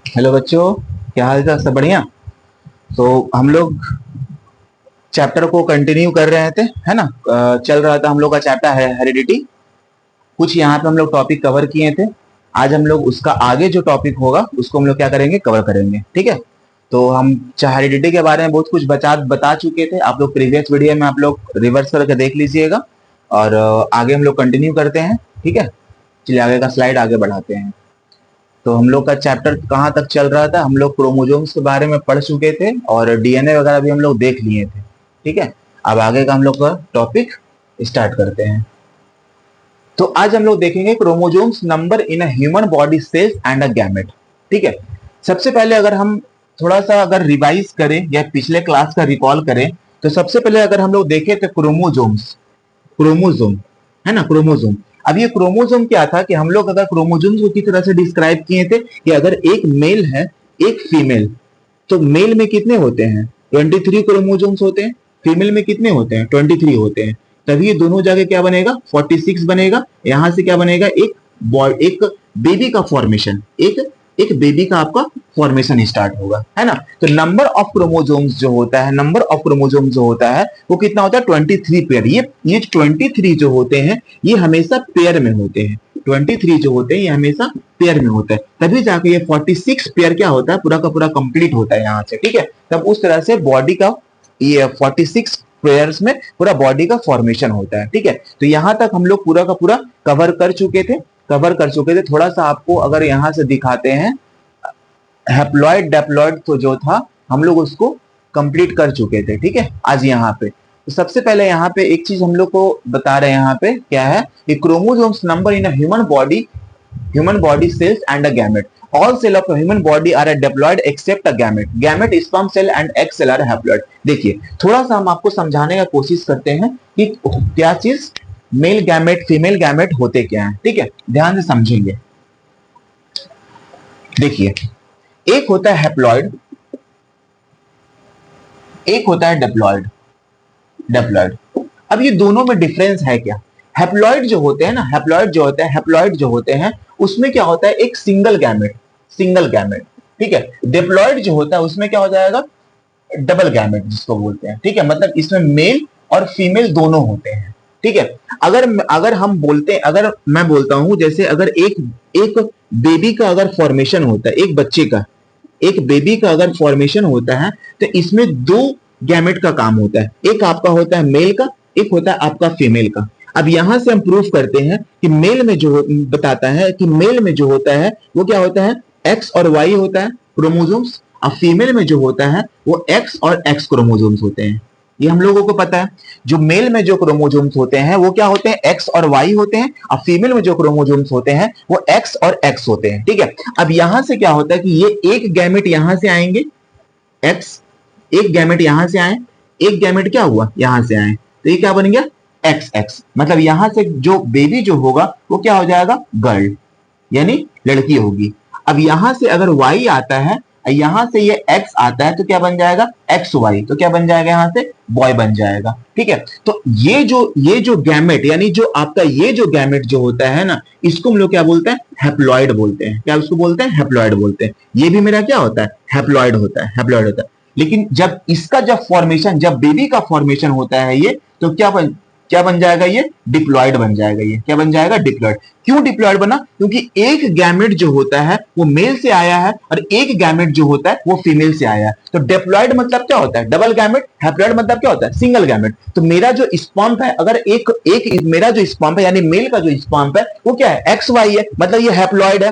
Hello बच्चों, क्या हाल चाल? सब बढ़िया। तो हम लोग चैप्टर को कंटिन्यू कर रहे थे, है ना। चल रहा था हम लोग का चैप्टर है हेरिडिटी। कुछ यहाँ पे हम लोग टॉपिक कवर किए थे। आज हम लोग उसका आगे जो टॉपिक होगा उसको हम लोग क्या करेंगे, कवर करेंगे। ठीक है। तो हम हेरिडिटी के बारे में बहुत कुछ बता चुके थे। आप लोग प्रीवियस वीडियो में आप लोग रिवर्स करके देख लीजिएगा। और आगे हम लोग कंटिन्यू करते हैं। ठीक है। चलिए आगे का स्लाइड आगे बढ़ाते हैं। तो हम लोग का चैप्टर कहाँ तक चल रहा था? हम लोग क्रोमोजोम्स के बारे में पढ़ चुके थे और डीएनए वगैरह भी हम लोग देख लिए थे। ठीक है। अब आगे का हम लोग का टॉपिक स्टार्ट करते हैं। तो आज हम लोग देखेंगे chromosomes number in a human body cells and a gamete. ठीक है। सबसे पहले अगर हम थोड़ा सा अगर रिवाइज करें या पिछले क्लास का रिकॉल करें, तो सबसे पहले अगर हम लोग देखें तो क्रोमोजोम्स, क्रोमोजोम, है ना, क्रोमोजोम। अब ये क्रोमोजोम क्या था कि हम लोग अगर क्रोमोजोम को किस तरह से डिस्क्राइब किए थे कि अगर एक मेल है एक फीमेल, तो मेल में कितने होते हैं? 23 क्रोमोजोम्स होते हैं। फीमेल में कितने होते हैं? 23 होते हैं। तभी ये दोनों जगह क्या बनेगा? 46 बनेगा। यहां से क्या बनेगा? एक बेबी का फॉर्मेशन, एक एक बेबी का आपका फॉर्मेशन स्टार्ट होगा, है ना। तो नंबर ऑफ क्रोमोजोम्स जो होता है, नंबर ऑफ क्रोमोजोम्स जो होता है वो कितना होता है? 23 पेयर। ये 23 जो होते हैं ये हमेशा पेयर में होते हैं। 23 जो होते हैं ये हमेशा पेयर में होता है। तभी जाके ये 46 पेयर क्या होता है, पूरा का पूरा कंप्लीट होता है यहाँ से। ठीक है। तब उस तरह से बॉडी का ये 46 पेयर्स में पूरा बॉडी का फॉर्मेशन होता है। ठीक है। तो यहां तक हम लोग पूरा का पूरा कवर कर चुके थे। थोड़ा सा आपको अगर यहां से दिखाते हैं, हैप्लॉइड डेप्लॉइड तो जो था हम लोग उसको कंप्लीट कर चुके थे। ठीक है। आज यहाँ पे तो सबसे पहले यहाँ पे एक चीज हम लोग को बता रहे हैं। यहाँ पे क्या है कि chromosomes number in human body cells and a gamete. All cell of a human body are diploid except a gamete. Gamete, sperm cell and egg cell are haploid. देखिए थोड़ा सा हम आपको समझाने का कोशिश करते हैं कि क्या चीज मेल गैमेट फीमेल गैमेट होते क्या है। ठीक है। ध्यान से समझेंगे। देखिए, एक होता है हैप्लॉइड, एक होता है डिप्लॉइड। डिप्लॉइड, अब ये दोनों में डिफरेंस है क्या? हैप्लॉइड जो होते हैं ना, हैप्लॉइड जो होते हैं उसमें क्या होता है? एक सिंगल गैमेट। ठीक है। डिप्लॉइड जो होता है उसमें क्या हो जाएगा? डबल गैमेट जिसको बोलते हैं। ठीक है। मतलब इसमें मेल और फीमेल दोनों होते हैं। ठीक है। अगर अगर हम बोलते हैं, अगर मैं बोलता हूं जैसे अगर एक एक बेबी का अगर फॉर्मेशन होता है, एक बच्चे का, एक बेबी का अगर फॉर्मेशन होता है तो इसमें दो गैमेट का काम होता है। एक आपका होता है मेल का, एक होता है आपका फीमेल का। अब यहां से हम प्रूफ करते हैं कि मेल में जो बताता है कि मेल में जो होता है वो क्या होता है? एक्स और वाई होता है क्रोमोसोम्स। अब फीमेल में जो होता है वो एक्स और एक्स क्रोमोसोम्स होते हैं। ये हम लोगों को पता है। जो मेल में जो क्रोमोसोम्स होते हैं वो क्या होते हैं? एक्स और वाई होते हैं। और फीमेल में जो क्रोमोसोम्स होते हैं वो एक्स और एक्स होते हैं। ठीक है। अब यहां से क्या होता है कि ये एक गैमेट यहां से आएंगे, एक्स, एक गैमेट यहां से आए, एक गैमेट क्या हुआ? यहां से आए, तो ये क्या बन गया? X x. मतलब यहां से जो बेबी जो होगा वो क्या हो जाएगा? गर्ल, यानी लड़की होगी। अब यहां से अगर y आता है, यहां से ये x आता है, तो क्या बन जाएगा? X Y. तो क्या बन जाएगा? यहां से बॉय बन जाएगा। ठीक है। तो ये जो गैमेट, यानी जो आपका ये जो गैमेट जो होता है ना, इसको हम लोग क्या बोलते हैं? हैप्लॉइड बोलते हैं। क्या उसको बोलते हैं? हैप्लॉइड बोलते हैं। ये भी मेरा क्या होता है? हैप्लॉइड होता है, हैप्लॉइड होता है। लेकिन जब इसका जब फॉर्मेशन, जब बेबी का फॉर्मेशन होता है ये, तो क्या बन जाएगा? ये डिप्लॉइड बन जाएगा। ये क्या बन जाएगा? डिप्लॉइड। क्यों डिप्लॉइड बना? क्योंकि एक गैमेट जो होता है वो मेल से आया है और एक गैमेट जो होता है वो फीमेल से आया है। तो डिप्लॉइड मतलब क्या होता है? Double gamete. हैप्लॉइड मतलब क्या होता है? Single gamete. तो मेरा जो स्पर्म है, अगर एक एक मेरा जो स्पर्म है यानी मेल का जो स्पर्म है वो क्या है? एक्स वाई है, मतलब ये हैप्लॉइड है।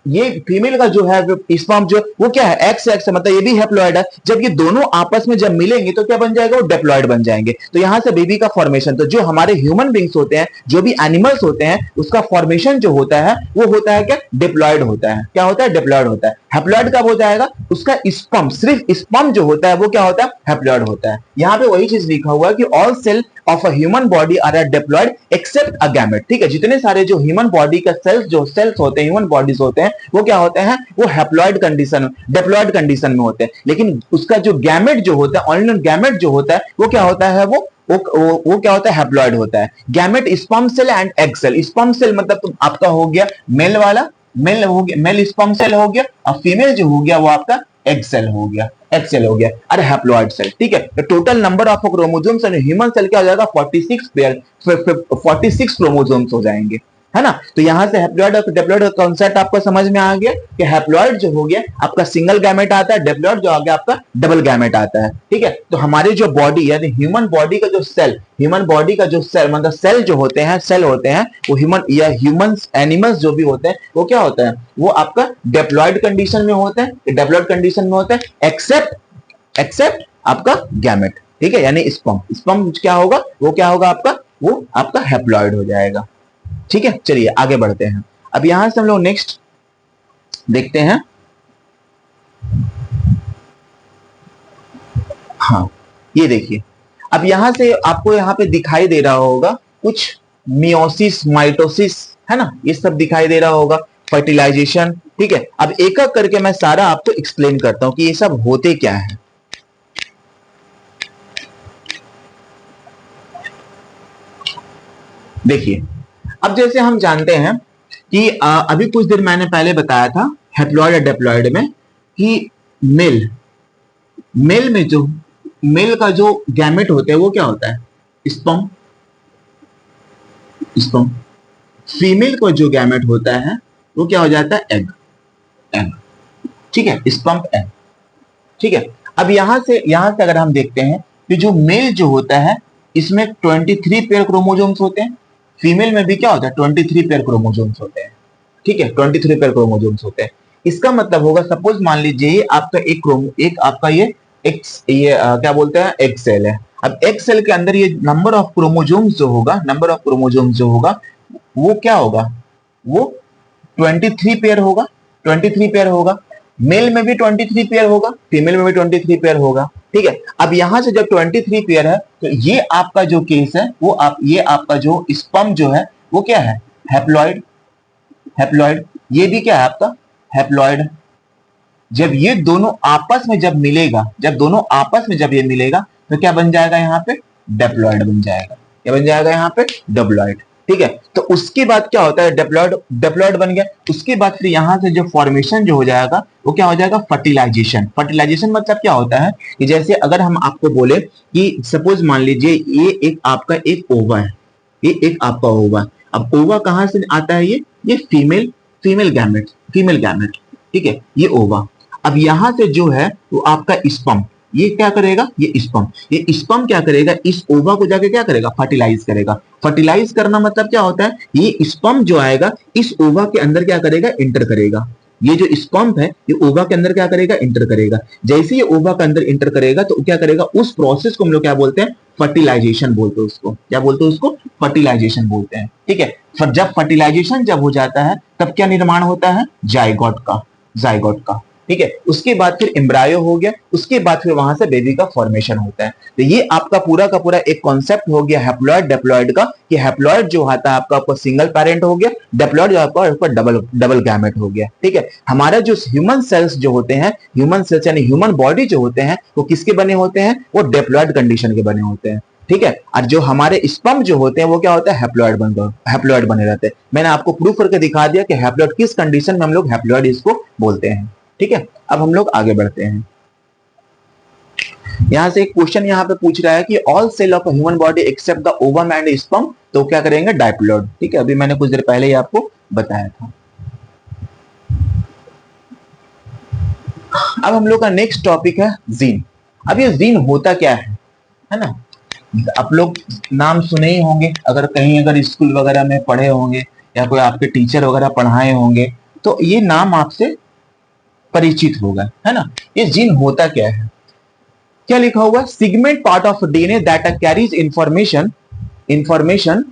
ये फीमेल का जो है स्पर्म जो वो क्या है? एक्स एक्स है, मतलब ये भी हैप्लॉइड है। जब ये दोनों आपस में जब मिलेंगे तो क्या बन जाएगा? वो डिप्लॉइड बन जाएंगे। तो यहां से बेबी का फॉर्मेशन, तो जो हमारे ह्यूमन बींग्स होते हैं, जो भी एनिमल्स होते हैं, उसका फॉर्मेशन जो होता है वो होता है क्या? डिप्लॉइड होता है। क्या होता है? डिप्लॉइड होता है। हैप्लॉइड कब हो जाएगा? उसका स्पर्म, सिर्फ स्पर्म जो होता है वो क्या होता है? हैप्लॉइड होता है। यहां पे वही चीज लिखा हुआ है कि all cell of a human body are diploid except a gamete. ठीक है। जितने सारे जो ह्यूमन बॉडी का सेल्स होते हैं, ह्यूमन बॉडीज होते हैं, वो क्या होते हैं? वो हैप्लॉइड कंडीशन, डिप्लॉइड कंडीशन में होते हैं। लेकिन उसका जो गैमेट जो होता है, ऑनली गैमेट जो होता है वो क्या होता है? वो क्या होता है? हैप्लॉइड होता है। Gamete, sperm cell and egg cell. Sperm cell मतलब तो आपका हो गया मेल वाला, मेल हो गया, मेल स्पर्म सेल हो गया, और फीमेल जो हो गया वो आपका एग सेल हो गया, एग सेल हो गया, अरे हैप्लॉइड सेल, ठीक है। तो total number of chromosomes human cell क्या हो जाएगा, 46 पेयर, 46 क्रोमोसोम्स हो जाएंगे, है ना। तो यहां से हैप्लॉइड और डिप्लॉइड का कॉन्सेप्ट आपको समझ में आ गया कि हैप्लॉइड जो हो गया आपका सिंगल गैमेट आता है, डिप्लॉइड जो आ गया आपका डबल गैमेट आता है, ठीक है। तो हमारी जो बॉडी यानी ह्यूमन बॉडी का जो सेल, ह्यूमन बॉडी का जो सेल मतलब सेल जो होते हैं, सेल होते हैं वो ह्यूमन या ह्यूमंस एनिमल्स जो भी होते हैं वो क्या होता है, वो आपका डिप्लॉइड कंडीशन में होते हैं, डिप्लॉइड कंडीशन में होते हैं एक्सेप्ट आपका गैमेट, ठीक है, यानी स्पर्म, स्पर्म क्या होगा, वो क्या होगा आपका, वो आपका हैप्लॉइड हो जाएगा, ठीक है। चलिए आगे बढ़ते हैं। अब यहां से हम लोग नेक्स्ट देखते हैं, हाँ ये देखिए, अब यहां से आपको यहां पे दिखाई दे रहा होगा कुछ मियोसिस, माइटोसिस, है ना, ये सब दिखाई दे रहा होगा, फर्टिलाइजेशन, ठीक है। अब एक एक करके मैं सारा आपको एक्सप्लेन करता हूं कि ये सब होते क्या है। देखिए, अब जैसे हम जानते हैं कि अभी कुछ देर मैंने पहले बताया था हैप्लॉइड और डिप्लॉइड में कि मेल मेल में जो मेल का जो गैमेट होता है वो क्या होता है, स्पर्म, स्पर्म। फीमेल को जो गैमेट होता है वो क्या हो जाता है, एग, एग, ठीक है, स्पर्म एग, ठीक है। अब यहां से अगर हम देखते हैं कि जो मेल जो होता है इसमें 23 पेयर क्रोमोसोम्स होते हैं, फीमेल में भी क्या होता है 23 पेयर क्रोमोसोम्स होते हैं, ठीक है, 23 पेयर क्रोमोसोम्स होते हैं। इसका मतलब होगा, सपोज मान लीजिए ये आपका एक आपका ये क्या बोलते हैं एग सेल है। अब एग सेल के अंदर ये नंबर ऑफ क्रोमोसोम्स जो होगा, नंबर ऑफ क्रोमोसोम्स जो होगा वो क्या होगा, वो 23 पेयर होगा, 23 पेयर होगा। मेल में भी 23 पेयर होगा, फीमेल में भी 23 पेयर होगा, ठीक है। अब यहां से जब 23 पेयर है तो ये आपका जो केस है वो ये आपका जो स्पर्म जो है वो क्या है, हैप्लॉइड, हैप्लॉइड, ये भी क्या है आपका हैप्लॉइड। जब ये दोनों आपस में जब मिलेगा, जब दोनों आपस में जब ये मिलेगा तो क्या बन जाएगा यहाँ पे, डेप्लॉइड बन जाएगा, क्या बन जाएगा यहाँ पे, डेप्लॉइड, ठीक है। तो उसके बाद क्या होता है, डेप्लॉइड, डेप्लॉइड बन गया, उसके बाद फिर यहाँ से जो फॉर्मेशन जो हो जाएगा वो क्या हो जाएगा, फर्टिलाइजेशन। फर्टिलाइजेशन मतलब क्या होता है कि जैसे अगर हम आपको बोले कि सपोज मान लीजिए ये एक आपका एक ओवा है, ये एक आपका ओवा है। अब ओवा कहां से आता है, ये female, female gamete, female gamete, ठीक है, ये ओवा। अब यहां से जो है वो आपका स्पर्म, ये क्या करेगा, ये स्पर्म, ये स्पर्म क्या करेगा, इस ओवा को जाके क्या करेगा, फर्टिलाइज करेगा। फर्टिलाइज करना मतलब क्या होता है, ये स्पर्म जो आएगा इस ओवा के अंदर क्या करेगा, इंटर करेगा। ये जो स्पर्म है ये ओवा के अंदर क्या करेगा, इंटर करेगा। जैसे ये ओवा के अंदर इंटर करेगा तो क्या करेगा, उस प्रोसेस को हम लोग क्या बोलते हैं, फर्टिलाइजेशन बोलते हैं उसको, क्या बोलते हैं उसको, फर्टिलाइजेशन बोलते हैं, ठीक है। जब फर्टिलाइजेशन जब हो जाता है तब क्या निर्माण होता है, जाइगोट का, जाइगोट का, ठीक है। उसके बाद फिर एम्ब्रायो हो गया, उसके बाद फिर वहां से बेबी का फॉर्मेशन होता है। तो ये आपका पूरा का पूरा एक कॉन्सेप्ट हो गया हैप्लॉइड डिप्लॉइड का, कि हैप्लॉइड जो आता है आपका सिंगल पेरेंट हो गया, डिप्लॉइड जो आपका डबल डबल गैमेट हो गया, ठीक है। हमारा जो ह्यूमन सेल्स जो होते हैं, ह्यूमन सेल्स यानी ह्यूमन बॉडी जो होते हैं वो किसके बने होते हैं, वो डिप्लॉइड कंडीशन के बने होते हैं, ठीक है। और जो हमारे स्पर्म जो होते हैं वो क्या होता है, हैप्लॉइड बने रहते हैं। मैंने आपको प्रूफ करके दिखा दिया कि हैप्लॉइड किस कंडीशन में हम लोग हैप्लॉइड इसको बोलते हैं, ठीक है। अब हम लोग आगे बढ़ते हैं। यहां से एक क्वेश्चन यहां पे पूछ रहा है कि all cell of human body except the ovum and sperm, तो क्या करेंगे, डायप्लॉइड, ठीक है। अभी मैंने कुछ देर पहले ही आपको बताया था। अब हम लोग का नेक्स्ट टॉपिक है जीन। अब ये जीन होता क्या है ना। आप लोग नाम सुने ही होंगे, अगर कहीं अगर स्कूल वगैरह में पढ़े होंगे या कोई आपके टीचर वगैरह पढ़ाए होंगे तो ये नाम आपसे परिचित होगा, है ना। ये जीन होता क्या है, क्या लिखा हुआ, segment part of DNA that carries information, information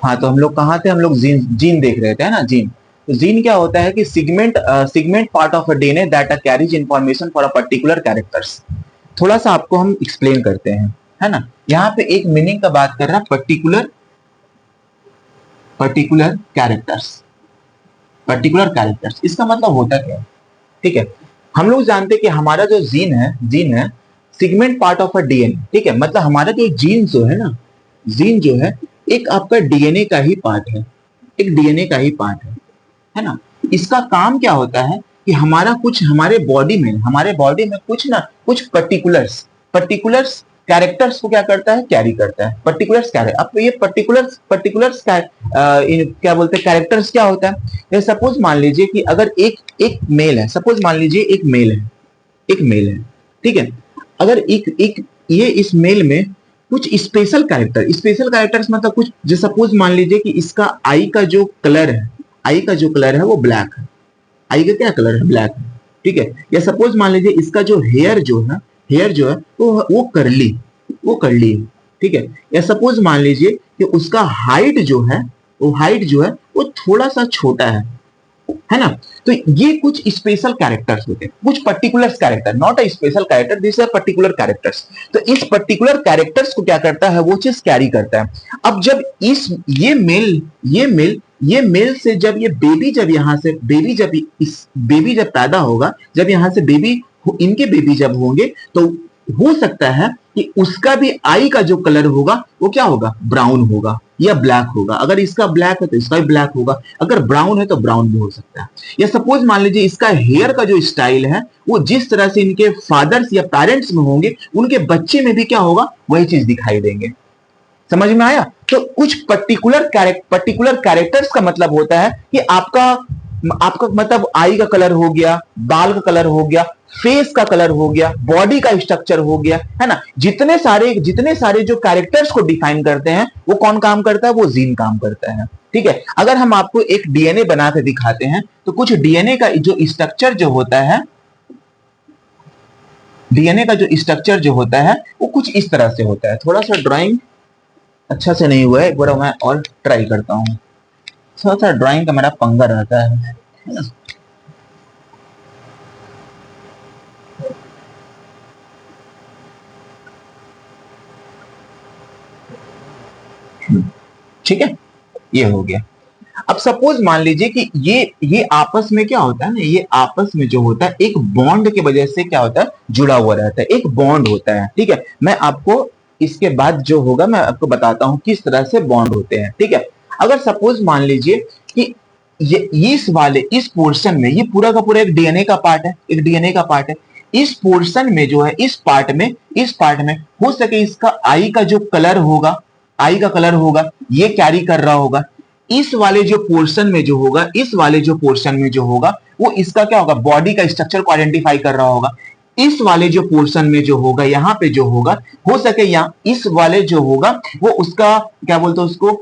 हाँ तो हम लोग कहाँ थे, हम लोग जीन जीन देख रहे थे, है ना, जीन। तो जीन क्या होता है कि segment part of DNA that carries information for a particular characters. थोड़ा सा आपको हम एक्सप्लेन करते हैं, है ना। यहाँ पे एक मीनिंग का बात कर रहा है, particular, particular characters, particular characters, इसका मतलब होता क्या है? ठीक है, हम लोग जानते हैं कि हमारा जो जीन है segment part of a DNA. ठीक है, मतलब हमारा जो जीन जो है ना, जीन जो है एक आपका डीएनए का ही पार्ट है, एक डीएनए का ही पार्ट है ना। इसका काम क्या होता है कि हमारा कुछ हमारे बॉडी में कुछ ना कुछ पर्टिकुलर्स पर्टिकुलर्स कैरेक्टर्स को क्या करता है, कैरी करता है। पर्टिकुलर्स क्या है? अब ये पर्टिकुलर्स क्या बोलते हैं, कैरेक्टर्स क्या होता है? सपोज मान लीजिए कि अगर एक एक मेल है, सपोज मान लीजिए एक मेल है, एक मेल है, ठीक है। अगर एक एक ये इस मेल में कुछ स्पेशल कैरेक्टर्स मतलब कुछ, जो सपोज मान लीजिए कि इसका आई का जो कलर है, आई का जो कलर है वो ब्लैक है, आई का क्या कलर है, ब्लैक है, ठीक है। या सपोज मान लीजिए इसका जो हेयर जो है वो कर्ली है, ठीक है। या सपोज मान लीजिए कि उसका हाइट जो है वो थोड़ा सा छोटा है ना। तो ये कुछ स्पेशल कैरेक्टर्स होते हैं, कुछ particular character, not a special character, this are particular characters. तो इस पर्टिकुलर कैरेक्टर्स को क्या करता है, वो चीज कैरी करता है। अब जब ये मेल से जब ये बेबी जब पैदा होगा, जब यहाँ से इनके बेबी जब होंगे, तो हो सकता है कि उसका भी आई का जो कलर होगा वो क्या होगा, ब्राउन होगा या ब्लैक होगा। अगर इसका ब्लैक है तो इसका भी ब्लैक होगा, अगर ब्राउन है तो ब्राउन भी हो सकता है। या सपोज मान लीजिए इसका हेयर का जो स्टाइल है वो जिस तरह से इनके फादर्स या पेरेंट्स में होंगे, उनके बच्चे में भी क्या होगा, वही चीज दिखाई देंगे। समझ में आया? तो कुछ पर्टिकुलर कैरेक्टर्स का मतलब होता है कि आपका आपका मतलब आई का कलर हो गया, बाल का कलर हो गया, फेस का कलर हो गया, बॉडी का स्ट्रक्चर हो गया, है ना। जितने सारे जो कैरेक्टर्स को डिफाइन करते हैं वो कौन काम करता है, वो जीन काम करता है। ठीक है, अगर हम आपको एक डीएनए बना के दिखाते हैं तो कुछ डीएनए का जो स्ट्रक्चर जो होता है, डीएनए का जो स्ट्रक्चर जो होता है वो कुछ इस तरह से होता है। थोड़ा सा ड्राइंग अच्छा से नहीं हुआ है, एक बार मैं और ट्राई करता हूं। थोड़ा सा ड्राइंग का मेरा पंगा रहता है ना। ठीक है, ये हो गया। अब सपोज मान लीजिए कि ये आपस में क्या होता है ना, ये आपस में जो होता है एक बॉन्ड की वजह से क्या होता है, जुड़ा हुआ रहता है, एक बॉन्ड होता है। ठीक है, मैं आपको इसके बाद जो होगा मैं आपको बताता हूं किस तरह से बॉन्ड होते हैं। ठीक है, अगर सपोज मान लीजिए कि इस पोर्शन में, ये पूरा का पूरा एक डीएनए का पार्ट है, एक डीएनए का पार्ट है। इस पोर्शन में जो है, इस पार्ट में हो सके इसका आई का जो कलर होगा, आई का कलर होगा, ये कैरी कर रहा होगा। इस वाले जो पोर्शन में जो होगा, इस वाले जो पोर्शन में जो होगा वो इसका क्या होगा, बॉडी का स्ट्रक्चर को आइडेंटिफाई कर रहा होगा। इस वाले जो पोर्शन में जो होगा, यहाँ पे जो होगा, हो सके यहाँ इस वाले जो होगा वो उसका क्या बोलते हैं उसको,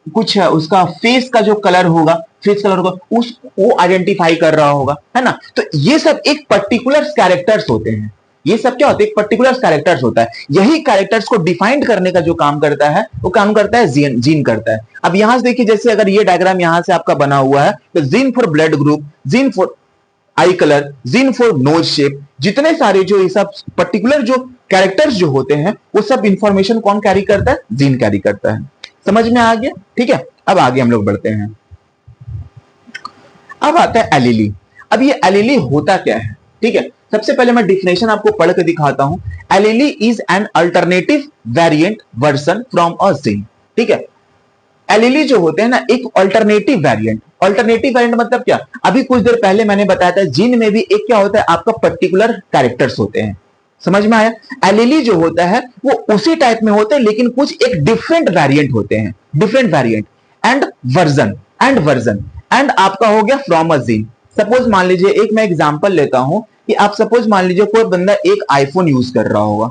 कुछ उसका फेस का जो कलर होगा, फेस कलर होगा उस वो आइडेंटिफाई कर रहा होगा, है ना। तो ये सब एक पर्टिकुलर कैरेक्टर्स होते हैं। ये सब क्या होता है, एक पर्टिकुलर कैरेक्टर्स होता है। यही कैरेक्टर्स को डिफाइन करने का जो काम करता है वो काम करता है जीन करता है। अब यहां से देखिए, जैसे अगर ये डायग्राम यहां से आपका बना हुआ है तो gene for blood group, gene for I colour, gene for knows shape, जितने सारे जो ये सब पर्टिकुलर जो कैरेक्टर्स जो होते हैं वो सब इंफॉर्मेशन कौन कैरी करता है, जीन कैरी करता है। समझ में आ गया? ठीक है, अब आगे हम लोग बढ़ते हैं। अब आता है एलीली। अब ये एलीली होता क्या है? ठीक है, सबसे पहले मैं डिफिनेशन आपको पढ़ के दिखाता हूं। Allele is an alternative variant version from a gene. ठीक है, एलीली जो होते हैं ना, एक अल्टरनेटिव वेरिएंट मतलब क्या, अभी कुछ देर पहले मैंने बताया था जीन में भी एक क्या होता है, आपका पर्टिकुलर कैरेक्टर्स होते हैं। समझ में आया? एलीली जो होता है वो उसी टाइप में होते हैं, लेकिन कुछ एक डिफरेंट वेरिएंट होते हैं, different variant and version and आपका हो गया फ्रॉम अ जीन। सपोज मान लीजिए, एक मैं एग्जांपल लेता हूं कि आप सपोज मान लीजिए कोई बंदा एक आईफोन यूज कर रहा होगा,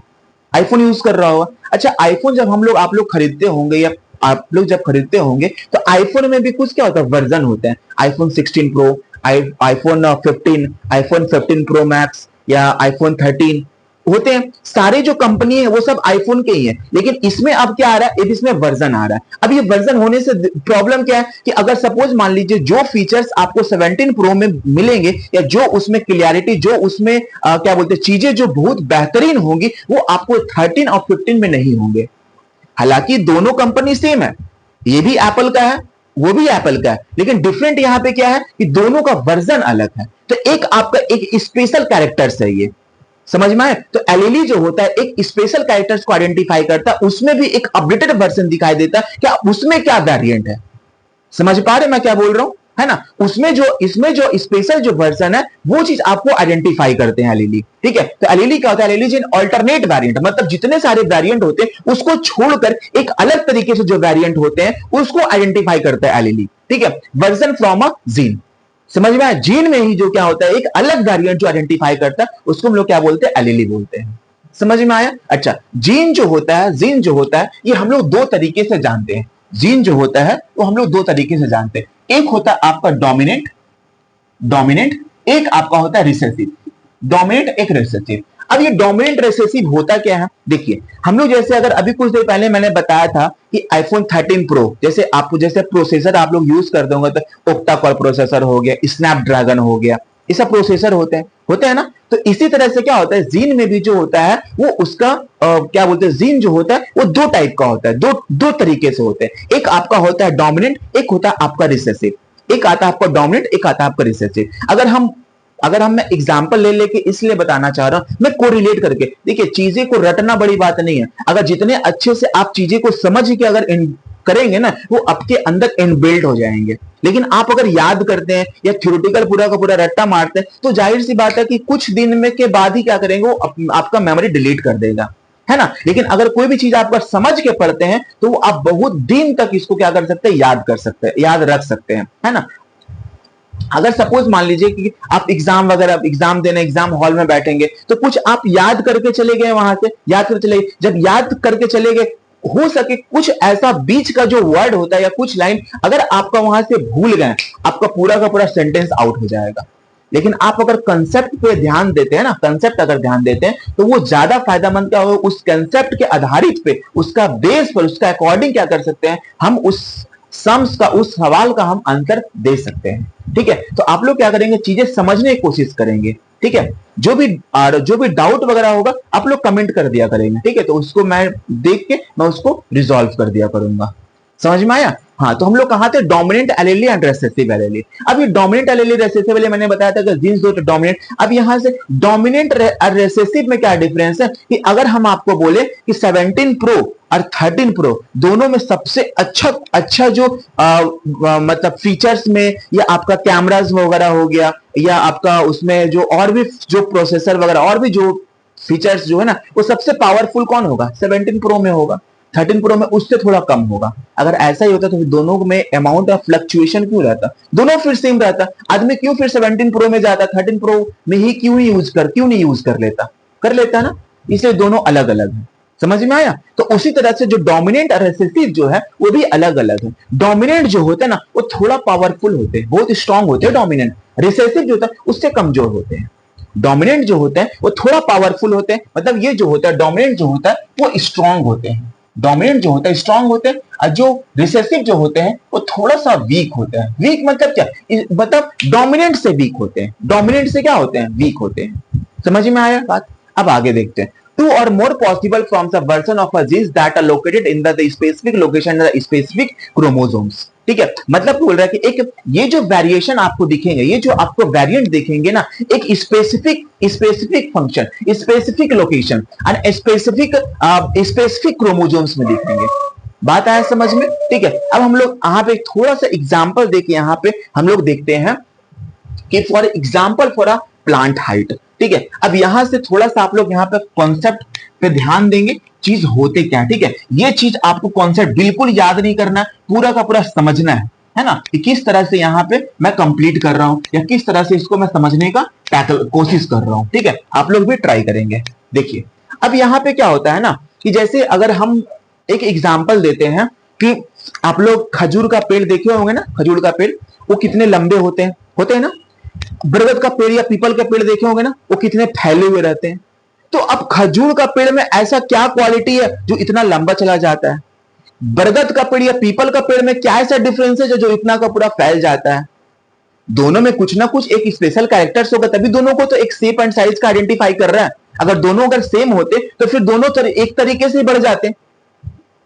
अच्छा आईफोन जब आप लोग खरीदते होंगे या आप लोग जब खरीदते होंगे तो आईफोन में भी कुछ क्या होता है, वर्जन होते हैं। IPhone 16 pro, iPhone 15, iPhone 15 pro max या आईफोन 13 होते हैं। सारे जो कंपनी है वो सब आईफोन के ही है, लेकिन इसमें अब क्या आ रहा है, इसमें वर्जन आ रहा है। अब ये वर्जन होने से प्रॉब्लम क्या है कि अगर सपोज मान लीजिए जो फीचर्स आपको 17 प्रो में मिलेंगे या जो उसमें क्लियरिटी, जो उसमें क्या बोलते हैं चीजें जो बहुत बेहतरीन होंगी, वो आपको 13 और 15 में नहीं होंगे। हालांकि दोनों कंपनी सेम है, ये भी एप्पल का है, वो भी एप्पल का है, लेकिन डिफरेंट यहां पे क्या है कि दोनों का वर्जन अलग है। तो एक आपका एक स्पेशल कैरेक्टर्स है ये, समझ में आए? तो एलईडी जो होता है एक स्पेशल कैरेक्टर्स को आइडेंटिफाई करता है, उसमें भी एक अपडेटेड वर्जन दिखाई देता है क्या उसमें क्या वेरिएंट है। समझ पा रहे मैं क्या बोल रहा हूं, है ना? उसमें जो इसमें जो स्पेशल जो वर्जन है वो चीज आपको आइडेंटिफाई करते हैं एलईडी, ठीक है? तो एलईडी क्या होता है? एलईडी इन अल्टरनेट वेरिएंट, मतलब जितने सारे वेरिएंट होते हैं उसको छोड़कर एक अलग तरीके से जो वेरिएंट होते हैं उसको आइडेंटिफाई करता है एलईडी, ठीक है? वर्जन फ्रॉम अ जीन, समझ में आया? जीन में ही जो क्या होता है एक अलग वेरिएंट जो आइडेंटिफाई करता है उसको हम लोग क्या बोलते हैं? एलईडी बोलते हैं। समझ में आया? अच्छा, जीन जो होता है, जीन जो होता है ये हम लोग दो तरीके से जानते हैं। जीन जो होता है वो हम लोग दो तरीके से जानते हैं। एक होता है आपका डोमिनेंट, डोमिनेंट, एक आपका होता है रिसेसिव। डोमिनेंट एक रिसेसिव। अब ये डोमिनेंट रिसेसिव होता क्या है? देखिए हम लोग जैसे अगर अभी कुछ देर पहले मैंने बताया था कि आईफोन 13 प्रो जैसे आपको जैसे प्रोसेसर आप लोग यूज कर दोगे तो ओक्टा कोर प्रोसेसर हो गया, स्नैपड्रैगन हो गया, ये सब प्रोसेसर होते हैं ना। तो इसी तरह से क्या होता है जीन में भी जो होता है वो उसका क्या बोलते हैं जीन जो होता है वो दो टाइप का होता है, दो तरीके से होते हैं। एक आपका होता है डोमिनेंट, एक होता है आपका रिसेसिव। एक आता है आपका डोमिनेंट, एक आता है आपका रिसेसिव। अगर हम मैं एग्जांपल ले लेके इसलिए बताना चाह रहा हूं मैं कोरिलेट करके। देखिए चीजें को रटना बड़ी बात नहीं है, अगर जितने अच्छे से आप चीजें को समझ के अगर करेंगे ना वो आपके अंदर इनबिल्ट हो जाएंगे। लेकिन आप अगर याद करते हैं या थ्योरेटिकल पूरा का पूरा रट्टा मारते हैं तो जाहिर सी बात है कि कुछ दिन में के बाद ही क्या करेंगे वो आपका मेमोरी डिलीट कर देगा, है ना? लेकिन अगर कोई भी चीज आप अगर समझ के पढ़ते हैं तो आप बहुत दिन तक इसको क्या कर सकते हैं? याद कर सकते हैं, याद रख सकते हैं, है ना? अगर सपोज मान लीजिए कि आप एग्जाम वगैरह एग्जाम देने एग्जाम हॉल में बैठेंगे तो कुछ आप याद करके चले गए, वहां से याद करके चले गए, जब याद करके चले गए हो सके कुछ ऐसा बीच का जो वर्ड होता है या कुछ लाइन अगर आपका वहां से भूल गए आपका पूरा का पूरा सेंटेंस आउट हो जाएगा। लेकिन आप अगर कंसेप्ट पे ध्यान देते हैं ना, कंसेप्ट अगर ध्यान देते हैं तो वो ज्यादा फायदेमंद क्या होगा? उस कंसेप्ट के आधारित पे उसका बेस पर उसका अकॉर्डिंग क्या कर सकते हैं हम उस सम्स का उस सवाल का हम आंसर दे सकते हैं, ठीक है? तो आप लोग क्या करेंगे? चीजें समझने की कोशिश करेंगे, ठीक है? जो भी डाउट वगैरह होगा आप लोग कमेंट कर दिया करेंगे, ठीक है? तो उसको मैं देख के मैं उसको रिजॉल्व कर दिया करूंगा। समझ में आया? हाँ, तो हम लोग कहा थे dominant LED and recessive LED. अब ये डोमिनेंट एलईडी रेसेसिव एलईडी मैंने बताया था कि जीन्स दो तो डोमिनेंट। अब यहां से डोमिनेंट और रेसेसिव में क्या डिफरेंस है कि अगर हम आपको बोले कि 17 प्रो और 13 प्रो दोनों में सबसे अच्छा जो मतलब फीचर्स में या आपका कैमरास वगैरह हो गया या आपका उसमें जो और भी जो प्रोसेसर वगैरह और भी जो फीचर्स जो है ना वो सबसे पावरफुल कौन होगा? 17 प्रो में होगा, 13 प्रो में उससे थोड़ा कम होगा। अगर ऐसा ही होता तो दोनों में अमाउंट ऑफ फ्लक्चुएशन क्यों रहता? दोनों फिर सेम रहता, आदमी क्यों फिर 17 प्रो में जाता, 13 प्रो में ही क्यों नहीं यूज कर लेता ना? इसलिए दोनों अलग अलग है। समझ में आया? तो उसी तरह से जो डोमिनेंट और रिसेसिव जो है वो भी अलग अलग है। डोमिनेंट जो होता है ना वो थोड़ा पावरफुल होते हैं, बहुत स्ट्रांग होते हैं डोमिनेंट। रिसेसिव जो होता है उससे कमजोर होते हैं। डोमिनेंट जो होते हैं वो थोड़ा पावरफुल होते हैं, मतलब ये जो होता है डोमिनेंट जो होता है वो स्ट्रांग होते हैं। डोमिनेंट जो होता है स्ट्रांग होते हैं और जो रिसेसिव जो होते हैं वो थोड़ा सा वीक होते हैं। वीक मतलब क्या? मतलब डोमिनेंट से वीक होते हैं। डोमिनेंट से क्या होते हैं? वीक होते हैं। समझ में आया बात? अब आगे देखते हैं। Two or more possible forms of version of a genes that are located in the specific location in the specific chromosomes. ठीक है? मतलब बोल रहा है कि एक ये जो वेरिएशन आपको दिखेंगे, ये जो आपको वेरिएंट दिखेंगे ना, एक specific function, specific location and specific chromosomes में दिखेंगे। बात आया समझ में? ठीक है? अब हम लोग यहाँ पे थोड़ा सा एग्जांपल देके यहाँ पे हम लोग देखते हैं कि for example for a plant height. ठीक है? अब यहां से थोड़ा सा आप लोग यहाँ पे कॉन्सेप्ट पे ध्यान देंगे, चीज होते क्या। ठीक है? ये चीज आपको कॉन्सेप्ट बिल्कुल याद नहीं करना, पूरा का पूरा समझना है ना? कि किस तरह से यहाँ पे मैं कंप्लीट कर रहा हूं या किस तरह से इसको मैं समझने का कोशिश कर रहा हूं। ठीक है? आप लोग भी ट्राई करेंगे। देखिए अब यहाँ पे क्या होता है ना कि जैसे अगर हम एक एग्जाम्पल देते हैं कि आप लोग खजूर का पेड़ देखे होंगे ना, खजूर का पेड़ वो कितने लंबे होते हैं ना। बरगद का पेड़ या पीपल का पेड़ देखे होंगे ना, वो कितने फैले हुए रहते हैं। तो अब खजूर का पेड़ में ऐसा क्या क्वालिटी है जो इतना लंबा चला जाता है? बरगद का पेड़ या पीपल का पेड़ में क्या ऐसा डिफरेंस है जो इतना का पूरा फैल जाता है? दोनों में कुछ ना कुछ एक स्पेशल कैरेक्टर्स होगा, तभी दोनों को तो एक शेप एंड साइज का आइडेंटिफाई कर रहा है। अगर दोनों अगर सेम होते तो फिर दोनों एक तरीके से बढ़ जाते।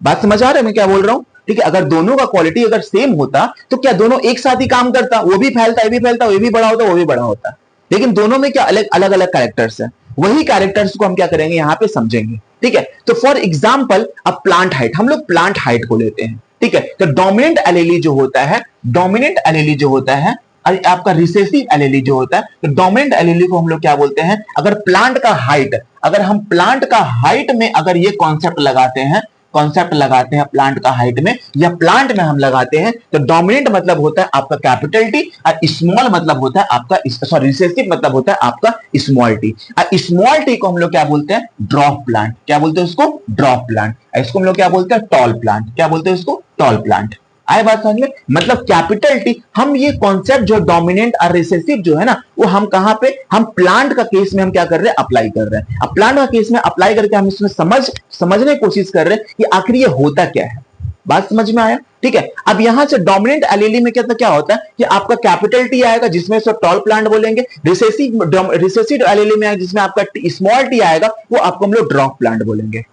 बात समझ आ रहा है मैं क्या बोल रहा हूं? ठीक है, अगर दोनों का क्वालिटी अगर सेम होता तो क्या दोनों एक साथ ही काम करता, वो भी फैलता, ये भी फैलता, वो भी बड़ा होता, वो भी बड़ा होता। लेकिन दोनों में क्या अलग अलग अलग कैरेक्टर्स है, वही कैरेक्टर्स को हम क्या करेंगे यहाँ पे समझेंगे। ठीक है, तो फॉर एग्जाम्पल अब प्लांट हाइट, हम लोग प्लांट हाइट को लेते हैं। ठीक है, तो डोमिनेंट एलीली जो होता है, डोमिनेंट एलीली जो होता है, आपका रिसेसिव एलीली जो होता है, तो डोमिनेंट एलीली को हम लोग क्या बोलते हैं, अगर प्लांट का हाइट, अगर हम प्लांट का हाइट में अगर ये कॉन्सेप्ट लगाते हैं, कॉन्सेप्ट लगाते हैं प्लांट का हाइट में या प्लांट में हम लगाते हैं, तो डोमिनेंट मतलब होता है आपका कैपिटल टी और स्मॉल मतलब होता है आपका, सॉरी रिसेसिव मतलब होता है आपका स्मॉल टी। और स्मॉल टी को हम लोग क्या बोलते हैं, ड्रॉप प्लांट। क्या बोलते हैं उसको, ड्रॉप प्लांट। इसको हम लोग क्या बोलते हैं, टॉल प्लांट। क्या बोलते हैं उसको, टॉल प्लांट। आए बात समझ में, मतलब कैपिटल टी, हम ये कॉन्सेप्ट जो डोमिनेंट और रिसेसिव जो है ना, वो हम कहां पे, हम प्लांट का केस में हम क्या कर रहे हैं, अप्लाई कर रहे हैं। अब प्लांट का केस में अप्लाई करके हम इसमें समझने की कोशिश कर रहे हैं कि आखिर ये होता क्या है। बात समझ में आया। ठीक है, अब यहां से डोमिनेंट एलीली में क्या होता है कि आपका कैपिटल टी आएगा जिसमें से टॉल प्लांट बोलेंगे, रिसेसिव एलीली में जिसमें आपका स्मॉल टी आएगा वो आपको हम लोग ड्रॉप प्लांट बोलेंगे।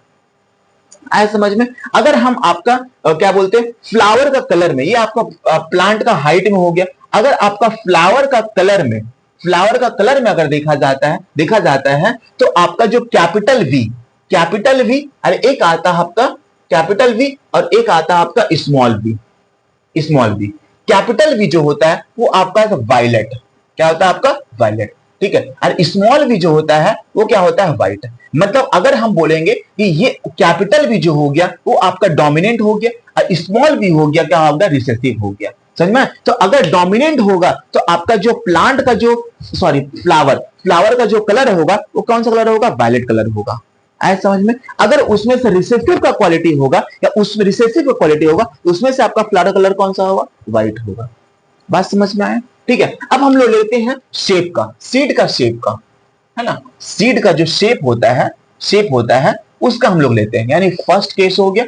आया समझ में। अगर हम आपका क्या बोलते हैं, फ्लावर का कलर में, ये आपका प्लांट का हाइट में हो गया, अगर आपका फ्लावर का कलर में, फ्लावर का कलर में अगर देखा जाता है तो आपका जो कैपिटल वी और एक आता है आपका कैपिटल वी और एक आता है आपका स्मॉल वी। कैपिटल वी जो होता है वो आपका वायलेट। क्या होता है आपका, वायलेट। ठीक है, और स्मॉल वी जो होता है वो क्या होता है, व्हाइट। मतलब अगर हम बोलेंगे कि ये कैपिटल वी जो हो गया वो आपका डोमिनेंट हो गया और स्मॉल वी हो गया क्या होगा, रिसेसिव हो गया। समझ में। तो अगर डोमिनेंट होगा तो आपका जो प्लांट का जो, सॉरी फ्लावर का जो कलर होगा वो कौन सा कलर होगा, वायलेट कलर होगा। आए समझ में। अगर उसमें से रिसेसिव का क्वालिटी होगा या उसमें रिसेसिव का क्वालिटी होगा उसमें से आपका फ्लावर कलर कौन सा होगा, व्हाइट होगा। बात समझ में आया। ठीक है, अब हम लोग लेते हैं शेप का, सीड का शेप का, है ना। सीड का जो शेप होता है उसका हम लोग लेते हैं। यानी फर्स्ट केस हो गया,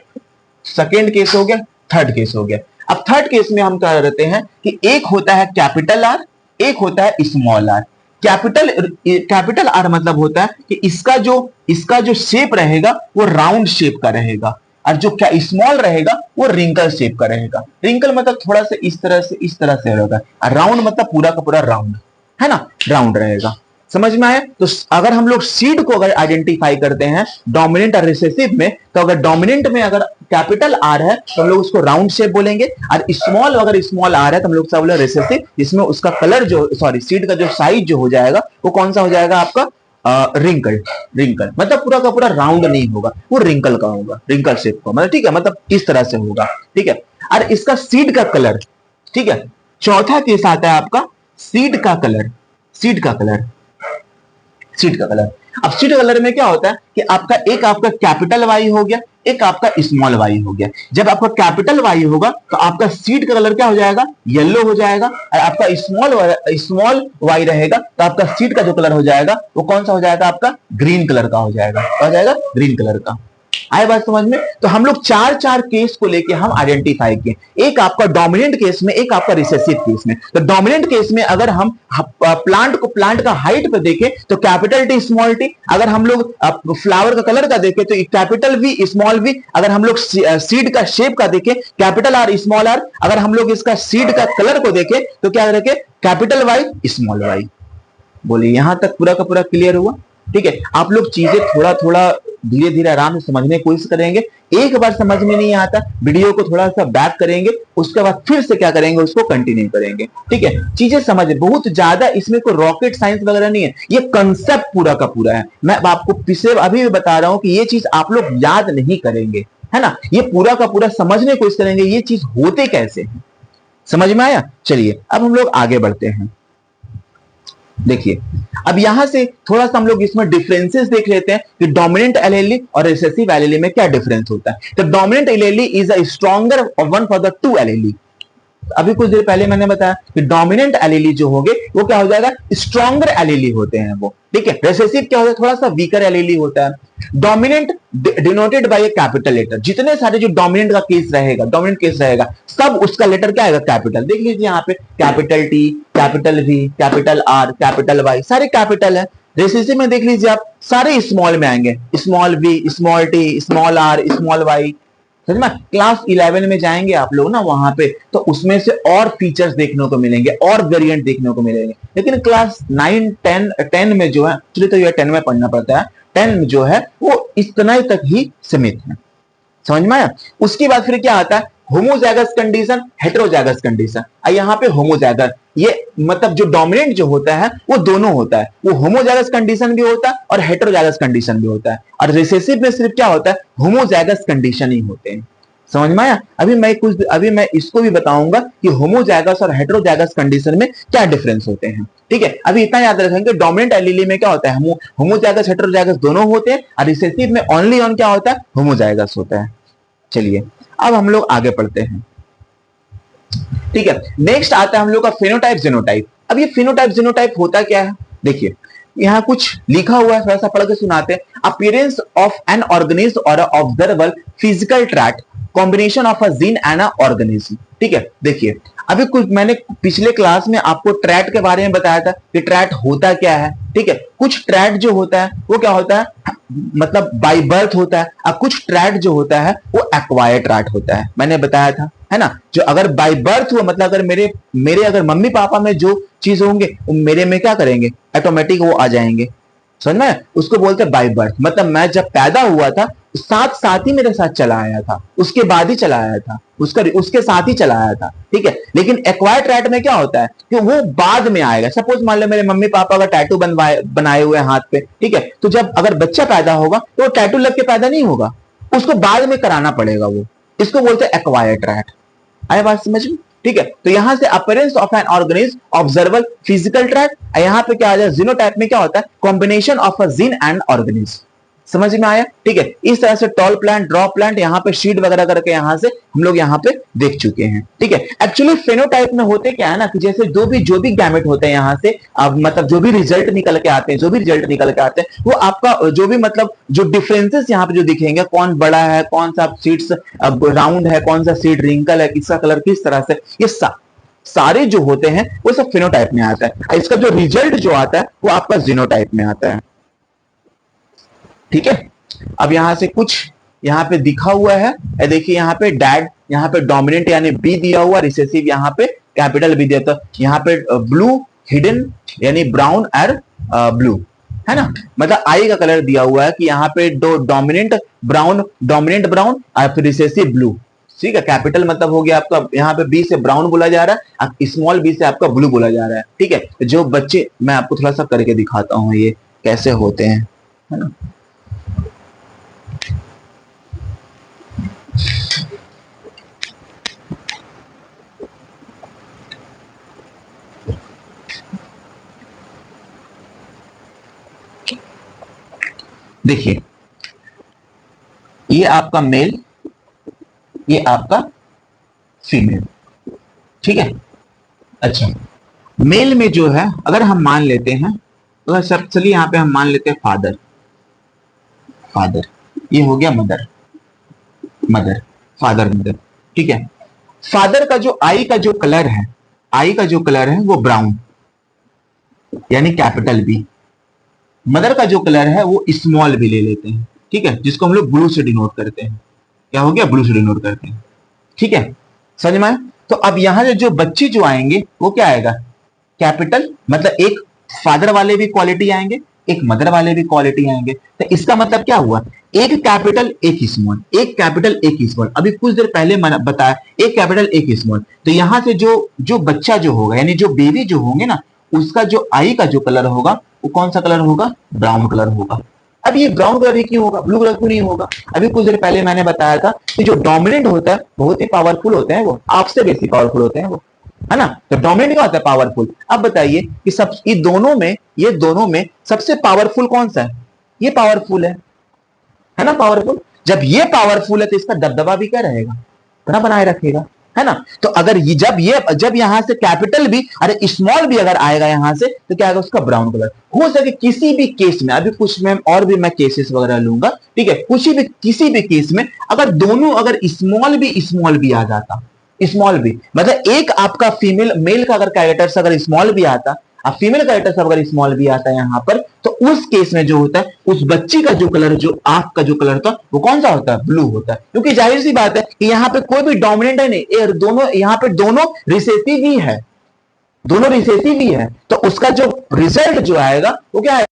सेकेंड केस हो गया, थर्ड केस हो गया। अब थर्ड केस में हम क्या करते हैं कि एक होता है कैपिटल आर, एक होता है स्मॉल आर। कैपिटल आर मतलब होता है कि इसका जो शेप रहेगा वो राउंड शेप का रहेगा और जो क्या स्मॉल रहेगा वो रिंकल शेप का रहेगा। रिंकल मतलब थोड़ा सा इस तरह से रहेगा, और राउंड मतलब पूरा का पूरा राउंड, है ना, राउंड रहेगा। समझ में आया। तो अगर हम लोग सीड को अगर आइडेंटिफाई करते हैं डोमिनेंट और रिसेसिव में, तो अगर डोमिनेंट में अगर कैपिटल आर है तो हम लोग उसको राउंड शेप बोलेंगे, और स्मॉल अगर स्मॉल आर है तो हम लोग बोले रिसेसिव, जिसमें उसका कलर जो, सॉरी सीड का जो साइज जो हो जाएगा वो कौन सा हो जाएगा आपका, रिंकल मतलब पूरा का पूरा राउंड नहीं होगा, वो रिंकल का होगा, रिंकल शेप का मतलब। ठीक है, मतलब इस तरह से होगा। ठीक है, और इसका सीड का कलर, ठीक है, चौथा केस आता है आपका सीड का कलर। अब सीड कलर में क्या होता है कि आपका कैपिटल वाई हो गया, एक आपका स्मॉल वाई हो गया। जब आपका कैपिटल वाई होगा तो आपका सीड का कलर क्या हो जाएगा, येलो हो जाएगा, और आपका स्मॉल वाई रहेगा तो आपका सीड का जो कलर हो जाएगा वो कौन सा हो जाएगा, आपका ग्रीन कलर का हो जाएगा। क्या हो जाएगा, ग्रीन कलर का। आए बात समझ में। तो हम लोग चार केस को लेके हम आइडेंटिफाई किए, एक आपका डोमिनेंट केस में, एक आपका रिसेसिव केस में। तो डोमिनेंट केस में अगर हम प्लांट का हाइट पे देखें तो कैपिटल टी स्मॉल टी, अगर हम लोग फ्लावर का कलर का देखें तो कैपिटल वी स्मॉल वी, अगर हम लोग सीड का शेप का देखें कैपिटल आर स्मॉल आर, अगर हम लोग इसका सीड का कलर को देखें तो क्या देखें, कैपिटल वाई स्मॉल वाई। बोलिए यहां तक पूरा का पूरा क्लियर हुआ। ठीक है, आप लोग चीजें थोड़ा धीरे धीरे आराम से समझने की कोशिश करेंगे। एक बार समझ में नहीं आता वीडियो को थोड़ा सा बैक करेंगे, उसके बाद फिर से क्या करेंगे, उसको कंटिन्यू करेंगे। ठीक है, चीजें समझ, बहुत ज्यादा इसमें कोई रॉकेट साइंस वगैरह नहीं है, ये कंसेप्ट पूरा का पूरा है। मैं आपको पिछले अभी भी बता रहा हूं कि ये चीज आप लोग याद नहीं करेंगे, है ना, ये पूरा का पूरा समझने की कोशिश करेंगे ये चीज होते कैसे है। समझ में आया। चलिए अब हम लोग आगे बढ़ते हैं। देखिए अब यहां से थोड़ा सा हम लोग इसमें डिफरेंसेस देख लेते हैं कि डोमिनेंट एलीली और रिसेसिव एलीली में क्या डिफरेंस होता है। तो dominant allele is a stronger one for the two allele. अभी कुछ देर पहले मैंने बताया कि डोमिनेंट एलीली जो होंगे वो क्या हो जाएगा, स्ट्रॉन्गर एलीली होते हैं वो। ठीक है, रिसेसिव क्या होता है, थोड़ा सा वीकर एलीली होता है। Dominant denoted by a capital letter, जितने सारे जो डोमिनेंट का केस रहेगा, डोमिनेंट केस रहेगा, सब उसका लेटर क्या आएगा, कैपिटल। देख लीजिए यहाँ पे capital T, capital V, capital R, capital Y, सारे कैपिटल है। रिसेसिव में देख लीजिए आप, सारे स्मॉल में आएंगे, small V, small T, small R, small Y, समझ में? क्लास 11 में जाएंगे आप लोग ना वहां पे, तो उसमें से और फीचर्स देखने को मिलेंगे, और वेरिएंट देखने को मिलेंगे। लेकिन क्लास 9 10 में जो है, एक्चुअली तो ये 10 में पढ़ना पड़ता है, 10 में जो है वो इतना तक ही सीमित है। समझ में आया? उसके बाद फिर क्या आता है, होमोजाइगस कंडीशन, हेटेरोजाइगस कंडीशन। यहाँ पे होमोजाइगस, ये मतलब जो डोमिनेंट जो होता है वो दोनों होता है, वो होमोजाइगस कंडीशन भी होता है और हेटेरोजाइगस कंडीशन भी होता है। और रिसेसिव में सिर्फ क्या होता है, होमोजाइगस कंडीशन ही होते हैं। समझ में आया? अभी मैं इसको भी बताऊंगा कि होमोजाइगस और हेटेरोजाइगस कंडीशन में क्या डिफरेंस होते हैं। ठीक है, अभी इतना याद रखेंगे, डोमिनेंट एलीली में क्या होता है, होमोजाइगस हेटेरोजाइगस दोनों होते हैं, और रिसेसिव में ओनली ऑन क्या होता है, होमोजाइगस होता है। चलिए अब हम लोग आगे पढ़ते हैं। ठीक है, नेक्स्ट आता है हम लोग का फेनोटाइप जीनोटाइप। अब ये फेनोटाइप जीनोटाइप होता क्या है, देखिए यहां कुछ लिखा हुआ है, थोड़ा सा पढ़ के सुनाते हैं। अपीयरेंस ऑफ एन ऑर्गेनिज्म और observable physical trait, combination of a gene and a organism. ठीक है, देखिए अभी कुछ मैंने पिछले क्लास में आपको ट्रैट के बारे में बताया था कि ट्रैट होता क्या है। ठीक है, कुछ ट्रैट जो होता है वो क्या होता है, मतलब बाय बर्थ होता है, और कुछ ट्रैट जो होता है वो एक्वायर्ड ट्रैट होता है, मैंने बताया था, है ना। जो अगर बाय बर्थ हुआ, मतलब अगर मेरे अगर मम्मी पापा में जो चीज होंगे वो मेरे में क्या करेंगे, ऑटोमेटिक वो आ जाएंगे। समझ में? उसको बोलते हैं बाय बर्थ, मतलब मैं जब पैदा हुआ था साथ साथ ही मेरे साथ चला आया था, उसके बाद ही चला आया था, उसके साथ ही चला आया था। ठीक है, लेकिन एक्वायर्ड ट्रैट में क्या होता है कि वो बाद में आएगा। सपोज मान लो मेरे मम्मी पापा का टैटू बनाए हुए हाथ पे, ठीक है, तो जब अगर बच्चा पैदा होगा तो वो टैटू लग के पैदा नहीं होगा, उसको बाद में कराना पड़ेगा वो, इसको बोलते हैं एक्वायर्ड ट्रैट। आया बात समझ में? ठीक है, तो यहां से appearance of an organism, observable physical trait, यहां पे क्या आ जाए, जीनोटाइप में क्या होता है, combination of a gene and organism. समझ में आया? ठीक है, इस तरह से टॉल प्लांट, ड्रॉप प्लांट, यहाँ पे शीट वगैरह करके यहाँ से हम लोग यहाँ पे देख चुके हैं। ठीक है, एक्चुअली फेनोटाइप में होते क्या है ना, कि जैसे जो भी गैमेट होते हैं यहाँ से, मतलब जो भी रिजल्ट निकल के आते हैं, वो आपका जो भी मतलब जो डिफरेंसेस यहाँ पे जो दिखेंगे, कौन बड़ा है, कौन सा सीड्स राउंड है, कौन सा सीड रिंकल है, किसका कलर किस तरह से, ये सारे जो होते हैं वो सब फेनोटाइप में आता है। इसका जो रिजल्ट जो आता है वो आपका जीनोटाइप में आता है। ठीक है, अब यहां से कुछ यहाँ पे दिखा हुआ है, देखिए यहाँ पे डैड, यहाँ पे डोमिनेंट यानी बी दिया हुआ, रिसेसिव यहाँ पे कैपिटल बी दिया, तो यहाँ पे ब्लू हिडन यानी ब्राउन और ब्लू, है ना, मतलब आई का कलर दिया हुआ है कि यहाँ पे दो डोमिनेंट ब्राउन और फिर रिसेसिव ब्लू। ठीक है, कैपिटल मतलब हो गया आपका, यहाँ पे बी से ब्राउन बोला जा रहा है, स्मॉल बी से आपका ब्लू बोला जा रहा है। ठीक है, जो बच्चे, मैं आपको थोड़ा सा करके दिखाता हूँ ये कैसे होते हैं, है ना। देखिए ये आपका मेल, ये आपका फीमेल। ठीक है, अच्छा मेल में जो है अगर हम मान लेते हैं, तो सब चलिए यहां पे हम मान लेते हैं फादर, ये हो गया फादर मदर। ठीक है, फादर का जो आई का जो कलर है वो ब्राउन यानी कैपिटल बी, मदर का जो कलर है वो स्मॉल भी ले लेते हैं। ठीक है, जिसको हम लोग ब्लू से डिनोट करते हैं, क्या हो गया, ब्लू से डिनोट करते हैं। ठीक है, समझ में आया? तो अब यहां से जो बच्चे जो आएंगे वो क्या आएगा, कैपिटल, मतलब एक फादर वाले भी क्वालिटी आएंगे, एक मदर वाले भी क्वालिटी आएंगे। तो इसका मतलब क्या हुआ, एक कैपिटल एक स्मॉल, एक कैपिटल एक स्मॉल। अभी कुछ देर पहले मैंने बताया एक कैपिटल एक स्मॉल, तो यहां से जो बच्चा जो होगा यानी जो बेबी जो होंगे ना, उसका जो आई का जो कलर होगा वो कौन सा कलर होगा, ब्राउन कलर होगा। अब ये ब्राउन कलर ही क्यों होगा, ब्लू कलर क्यों नहीं होगा? अभी कुछ देर पहले मैंने बताया था कि जो डोमिनेंट होता है बहुत ही पावरफुल होते हैं, वो आपसे बेसी पावरफुल होते हैं वो, है ना। तो डोमिनेंट क्या होता है, पावरफुल। अब बताइए कि सब ये दोनों में सबसे पावरफुल कौन सा है, ये पावरफुल है ना, पावरफुल। जब ये पावरफुल है तो इसका दबदबा भी क्या रहेगा, बना बनाए रखेगा, है ना। तो अगर जब यहां से कैपिटल भी, अरे स्मॉल भी अगर आएगा यहां से, तो क्या आएगा उसका ब्राउन कलर। हो सके किसी भी केस में, अभी कुछ में और भी मैं केसेस वगैरह लूंगा, ठीक है, किसी भी केस में अगर दोनों, अगर स्मॉल भी आ जाता, स्मॉल भी मतलब एक आपका फीमेल मेल का अगर कैरेक्टर्स अगर स्मॉल भी आता, अब फीमेल कैरेक्टर सब अगर स्मॉल बी आता है यहां पर, तो उस केस में जो होता है, उस बच्ची का जो कलर, जो आंख का जो कलर था, वो कौन सा होता है? ब्लू होता है। क्योंकि जाहिर सी बात है कि यहां पे कोई भी डोमिनेंट है नहीं, दोनों यहां पे दोनों रिसेसिव ही है, दोनों रिसेसिव ही है, तो उसका जो रिजल्ट जो आएगा वो क्या है?